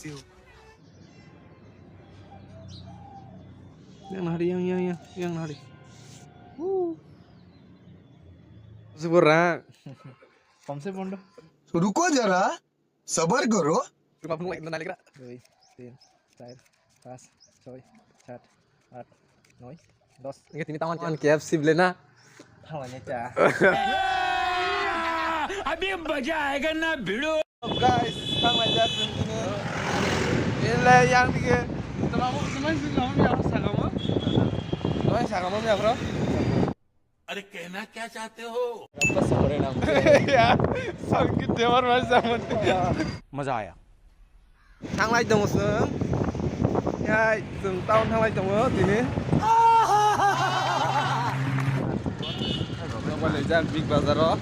कैसे हो? Yang nari. Syukur Pomse Pondo. रुको जरा, सबर करो। Cuma penuh lagi nali kira. 2, 3, 4, 5, 6, 7, 8, 9, 10. Ingat ini tangan KFC beli na. Tangannya cah. अभी मजा आएगा ना भिड़ो Guys, tangan aja ini. Ini yang tiga. Telamu semuanya sih kamu ya sagamu. Semuanya sagamu ya bro. अरे कहना क्या चाहते हो Apa sebenarnya nama? Ya, sakit demar macam itu. मजा आया Tanglai dong seng. Ya, seng tahun tanglai dong ini. Boleh jalan big bazar oh.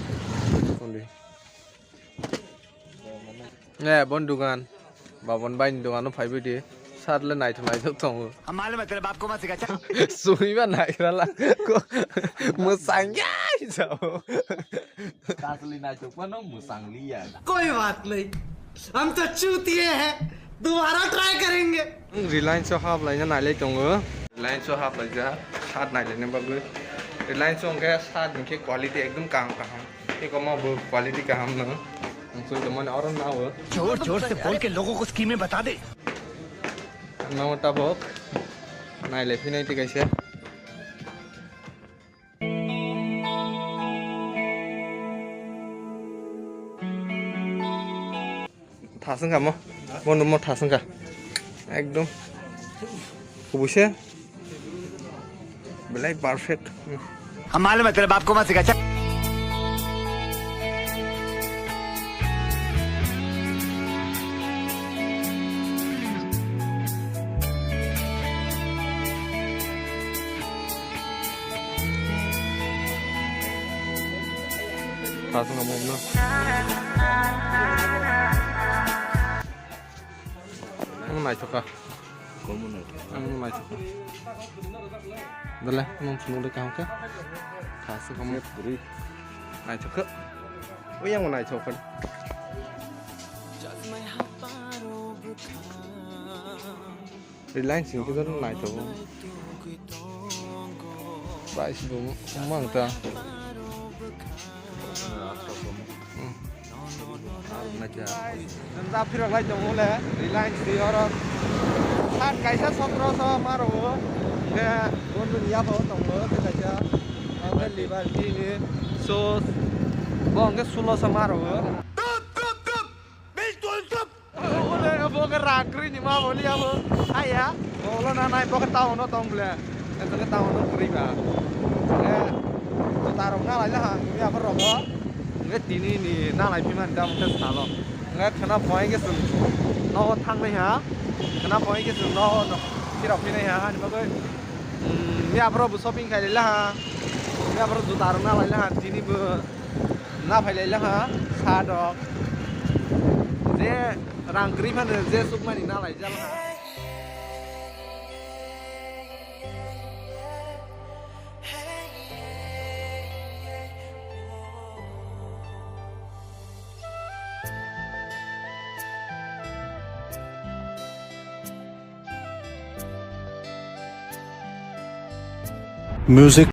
Ya, bondungan. Babon bain dungan no 5 day. Sadle night tong. हम मालूम है तेरे बाप को मत सिखा Sumi ba naik rala. Ko musang ya jauh. असली नाचो पण मुसांग लिया कोई बात नहीं हम तो चूतिए हैं दोबारा ट्राई करेंगे Reliance shop lainnya naik dong. Reliance shop aja saat naik ini bagus. Reliance shop kayak saat ini quality एकदम काम काम. Ini kau mau quality काम ना. Langsung teman orang nawa. जोर जोर से बोल के लोगों को स्कीमें बता दे Mau tabok. Naik level ini guys ya. Tasung kamu? Mau nomor tasung kah? Ekdom. Kubusnya. Belai perfect. हम मालूम है तेरे बाप को मत सिखा Tasung kamu no. Ang naik coba. Ang naik coba. Dah nong sunung dek kamu ke? Tasung kamu beri. Naik coba. Oh yang mau naik coba. Reliance ini kita naik coba. Price belum mang ta. Chúng फिर lại trong là Reliance thì ở sát cái sát sắp rồi sao mà rồi cái con mình nhập vào trong đó cái gì đó cái Liberty này so bong cái solo sama rồi boleh bong cái ragri ni mah boleh apa ayah boleh nanai bong cái tàu nó tông boleh cái tàu nó kering à cái taruh ngalai lah ini apa robo cái tí này na lại phim anh đâm cái sao lo cái khana point cái sừng nó thăng này hả khana point cái sừng nó khi đọc phim này hả anh bác ơi mi apa robo shopping khai lấy ha mi apa robo taruh na lại ha tí này bữa na phải lấy ha xa đó dễ rang krim hơn dễ súp mà na lại ra ha Music